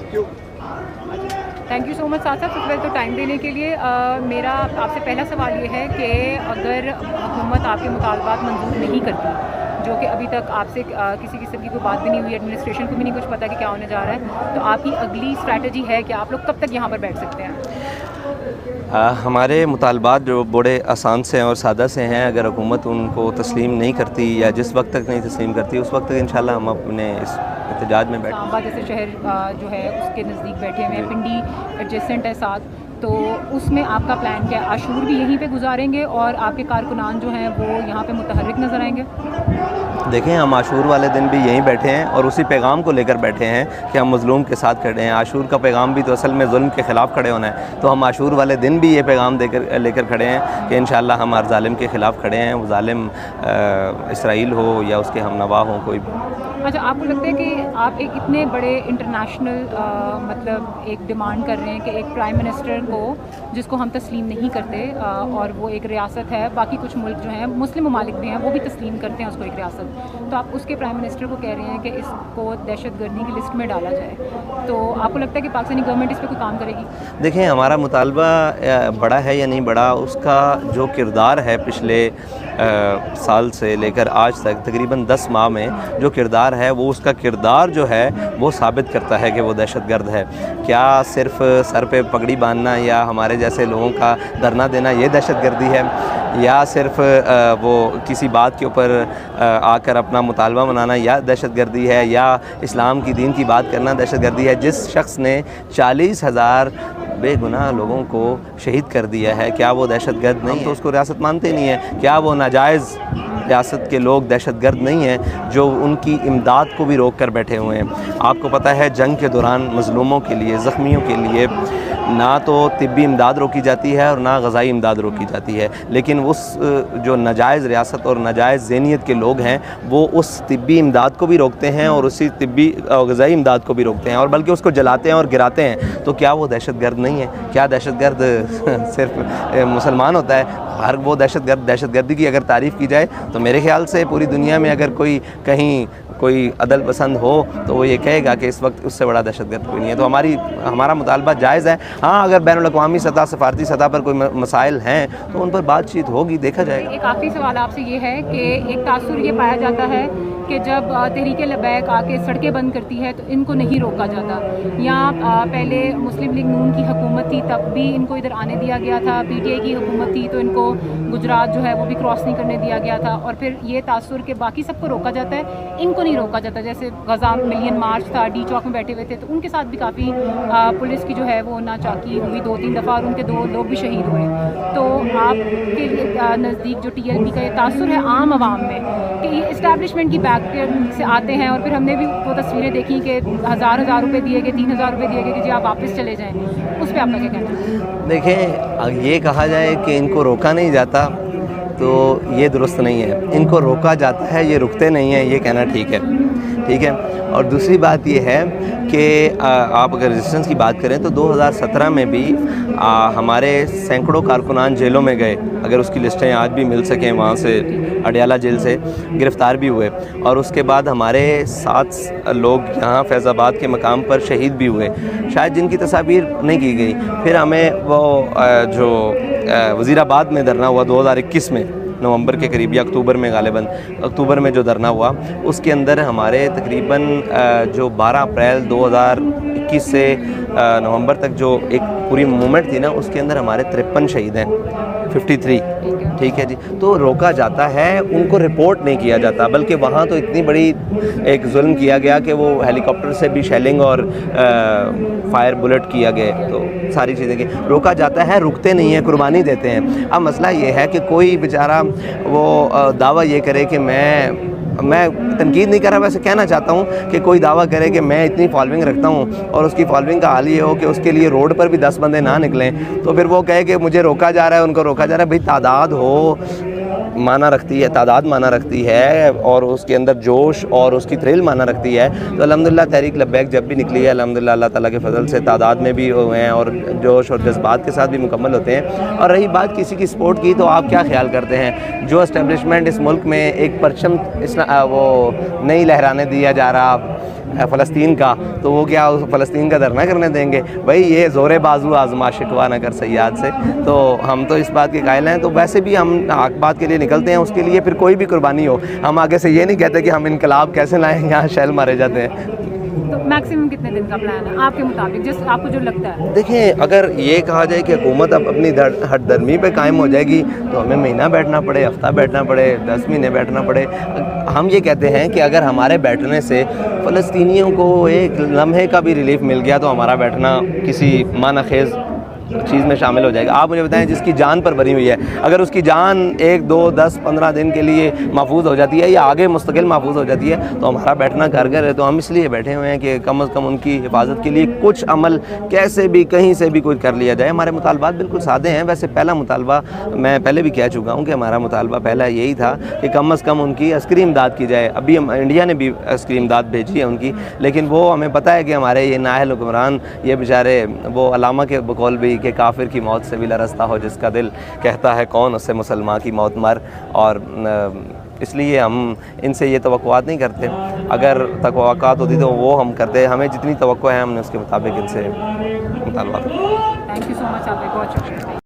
Thank you so much साथ सबसे पहले तो टाइम देने के लिए। मेरा आपसे पहला सवाल ये है कि अगर हुकूमत आपके मुतालबात मंजूर नहीं करती, जो कि अभी तक आपसे किसी किस्म की कोई बात भी नहीं हुई, एडमिनिस्ट्रेशन को भी नहीं कुछ पता कि क्या होने जा रहा है, तो आपकी अगली स्ट्रैटेजी है कि आप लोग कब तक यहाँ पर बैठ सकते हैं? हमारे मुतालबात जो बड़े आसान से हैं और सादा से हैं। अगर हुकूमत उनको तस्लीम नहीं करती या जिस वक्त तक नहीं तस्लीम करती उस वक्त तक इंशाल्लाह हम अपने इस एहतजाज में बैठ। सांबा जैसे शहर जो है उसके नज़दीक बैठे हुए हैं, पिंडी एडजेसेंट है साथ, तो उसमें आपका प्लान क्या है? आशूर भी यहीं पे गुजारेंगे और आपके कारकुनान जो हैं वो यहाँ पे मुतहर्रिक नज़र आएंगे? देखें, हम आशूर वाले दिन भी यहीं बैठे हैं और उसी पैगाम को लेकर बैठे हैं कि हम मज़लूम के साथ खड़े हैं। आशूर का पैगाम भी तो असल में जुल्म के ख़िलाफ़ खड़े होना है, तो हम आशूर वाले दिन भी ये पैगाम लेकर खड़े हैं कि इंशाअल्लाह हम हर ज़ालिम के ख़िलाफ़ खड़े हैं, वो ज़ालिम इसराइल हो या उसके हमनवा हो कोई भी। अच्छा, आपको लगता है कि आप एक इतने बड़े इंटरनेशनल मतलब एक डिमांड कर रहे हैं कि एक प्राइम मिनिस्टर को जिसको हम तस्लीम नहीं करते और वो एक रियासत है, बाकी कुछ मुल्क जो हैं मुस्लिम ममालिक भी हैं वो भी तस्लीम करते हैं उसको एक रियासत, तो आप उसके प्राइम मिनिस्टर को कह रहे हैं कि इसको दहशतगर्दी की लिस्ट में डाला जाए, तो आपको लगता है कि पाकिस्तानी गवर्नमेंट इस पर कोई काम करेगी? देखें, हमारा मुतालबा बड़ा है या नहीं बड़ा, उसका जो किरदार है पिछले साल से लेकर आज तक तकरीबन 10 माह में जो किरदार है वो उसका किरदार जो है वो साबित करता है कि वो दहशतगर्द है। क्या सिर्फ़ सर पे पगड़ी बांधना या हमारे जैसे लोगों का धरना देना ये दहशतगर्दी है, या सिर्फ़ वो किसी बात के ऊपर आकर अपना मुतालबा मनाना या दहशतगर्दी है, या इस्लाम की दीन की बात करना दहशतगर्दी है? जिस शख्स ने 40,000 बेगुनाह लोगों को शहीद कर दिया है, क्या वो दहशतगर्द नहीं? तो उसको रियासत मानते नहीं है। क्या वो नाजायज़ रियासत के लोग दहशतगर्द नहीं हैं जो उनकी इमदाद को भी रोक कर बैठे हुए हैं? आपको पता है जंग के दौरान मज़लूमों के लिए, ज़ख्मियों के लिए ना तो तिब्बी इमदाद रोकी जाती है और ना ग़ज़ाई इमदाद रोकी जाती है, लेकिन उस जो नाजायज़ रियासत और नाजायज़ ज़हनियत के लोग हैं वो उस तिब्बी इमदाद को भी रोकते हैं और उसी तिब्बी ग़ज़ाई इमदाद को भी रोकते हैं और बल्कि उसको जलाते हैं और गिराते हैं। तो क्या वो दहशतगर्द नहीं है? क्या दहशतगर्द सिर्फ मुसलमान होता है? हर वो दहशतगर्दी की अगर तारीफ़ की जाए तो मेरे ख़्याल से पूरी दुनिया में अगर कहीं कोई अदल पसंद हो तो वो ये कहेगा कि इस वक्त उससे बड़ा दहशतगर्द कोई नहीं है। तो हमारा मुतालबा जायज़ है। हाँ, अगर बैनुल अक़वामी सतह, सफारती सतह पर कोई मसाइल हैं तो उन पर बातचीत होगी, देखा जाएगा। एक आखिरी सवाल आपसे ये है कि एक तासुर ये पाया जाता है कि जब तहरीक लबैक आके सड़कें बंद करती है तो इनको नहीं रोका जाता। यहाँ पहले मुस्लिम लीग नून की हुकूमत थी तब भी इनको इधर आने दिया गया था, PTI की हुकूमत थी तो इनको गुजरात जो है वो भी क्रॉस नहीं करने दिया गया था, और फिर ये तासुर के बाकी सबको रोका जाता है, इनको नहीं रोका जाता। जैसे गजा मिलियन मार्च था, डी चौक में बैठे हुए थे तो उनके साथ भी काफ़ी पुलिस की जो है वो नाचाकी हुई 2-3 दफ़ा और उनके 2 लोग भी शहीद हुए। तो आपके नज़दीक जो TLP का ये तासुर है आम आवाम में कि ये इस्टेब्लिशमेंट की बैक से आते हैं, और फिर हमने भी वो तस्वीरें देखी कि हज़ार रुपये दिए गए, 3,000 रुपये दिए गए कि जी आप वापस चले जाएँ, उस पर आपका क्या कहना है? देखें, ये कहा जाए कि इनको रोका नहीं जाता तो ये दुरुस्त नहीं है। इनको रोका जाता है, ये रुकते नहीं हैं, ये कहना ठीक है। और दूसरी बात ये है कि आप अगर रेजिस्टेंस की बात करें तो 2017 में भी हमारे सैकड़ों कारकुनान जेलों में गए, अगर उसकी लिस्टें आज भी मिल सकें, वहाँ से अडियाला जेल से गिरफ़्तार भी हुए, और उसके बाद हमारे 7 लोग यहाँ फैज़ाबाद के मकाम पर शहीद भी हुए, शायद जिनकी तस्वीर नहीं की गई। फिर हमें वो जो वज़ीराबाद में धरना हुआ 2021 में, नवंबर के करीब या अक्टूबर में, गालिबन अक्टूबर में जो धरना हुआ, उसके अंदर हमारे तकरीबन जो 12 अप्रैल 2021 से नवंबर तक जो एक पूरी मूवमेंट थी ना, उसके अंदर हमारे 53 शहीद हैं, 53। ठीक है जी। तो रोका जाता है, उनको रिपोर्ट नहीं किया जाता, बल्कि वहाँ तो इतनी बड़ी एक जुल्म किया गया कि वो हेलीकॉप्टर से भी शेलिंग और फायर बुलेट किया गया, तो सारी चीज़ें की रोका जाता है, रुकते नहीं हैं, कुर्बानी देते हैं। अब मसला ये है कि कोई बेचारा वो दावा ये करे कि मैं तनकीद नहीं कर रहा, वैसे कहना चाहता हूँ कि कोई दावा करे कि मैं इतनी फॉलोइंग रखता हूँ और उसकी फॉलोइंग का हाल ये हो कि उसके लिए रोड पर भी 10 बंदे ना निकलें, तो फिर वो कहे कि मुझे रोका जा रहा है, उनको रोका जा रहा है। भाई, तादाद हो माना रखती है, तादाद माना रखती है और उसके अंदर जोश और उसकी थ्रिल माना रखती है। तो अल्हम्दुलिल्लाह तहरीक लब्बैक जब भी निकली है, अल्हम्दुलिल्लाह अल्लाह ताला के फजल से तादाद में भी हुए हैं और जोश और जज्बात के साथ भी मुकम्मल होते हैं। और रही बात किसी की सपोर्ट की, तो आप क्या ख्याल करते हैं, जो इस्टेब्लिशमेंट इस मुल्क में एक परचम वो नहीं लहराने दिया जा रहा, فلسطین کا تو وہ کیا فلسطین کا دھرنا کرنے دیں گے؟ بھائی یہ زور بازو آزما شکوا نہ کر سیاد سے، تو ہم تو اس بات کے قائل ہیں. تو ویسے بھی ہم حق بات کے لیے نکلتے ہیں، اس کے لیے پھر کوئی بھی قربانی ہو. ہم آگے سے یہ نہیں کہتے کہ ہم انقلاب کیسے لائیں، یہاں شیل مارے جاتے ہیں. تو میکسیمم کتنے دن کا پلان ہے آپ کے مطابق، جس آپ کو جو لگتا ہے؟ دیکھیں، اگر یہ کہا جائے کہ حکومت اب اپنی ہٹ درمی پہ قائم ہو جائے گی تو ہمیں مہینہ بیٹھنا پڑے، ہفتہ بیٹھنا پڑے، 10 مہینے بیٹھنا پڑے. ہم یہ کہتے ہیں کہ اگر ہمارے بیٹھنے سے فلسطینیوں کو ایک لمحے کا بھی ریلیف مل گیا تو ہمارا بیٹھنا کسی معنی خیز چیز میں شامل ہو جائے گا. آپ مجھے بتائیں، جس کی جان پر بری ہوئی ہے، اگر اس کی جان 1 2 10 15 دن کے لیے محفوظ ہو جاتی ہے یا آگے مستقل محفوظ ہو جاتی ہے تو ہمارا بیٹھنا کارگر ہے. تو ہم اس لیے بیٹھے ہوئے ہیں کہ کم از کم ان کی حفاظت کے لیے کچھ عمل کیسے بھی کہیں سے بھی کچھ کر لیا جائے. ہمارے مطالبات بالکل سادے ہیں. ویسے پہلا مطالبہ میں پہلے بھی کہہ چکا ہوں کہ ہمارا مطالبہ پہلا یہی تھا کہ کم از کم ان کی عسکری امداد کی جائے. ابھی ہم انڈیا نے بھی عسکری امداد بھیجی ہے ان کی، لیکن وہ ہمیں پتہ ہے کہ ہمارے یہ نااہل حکمران یہ بیچارے، وہ علامہ کے بقول بھی کہ کافر کی موت سے بھی لرزتا ہو جس کا دل، کہتا ہے کون اسے مسلمان کی موت مر. اور اس لیے ہم ان سے یہ توقعات نہیں کرتے. اگر توقعات ہوتی تو وہ ہم کرتے. ہمیں جتنی توقع ہے ہم نے اس کے مطابق ان سے مطالبات. تھینک یو سو مچ، آپ کا بہت شکریہ.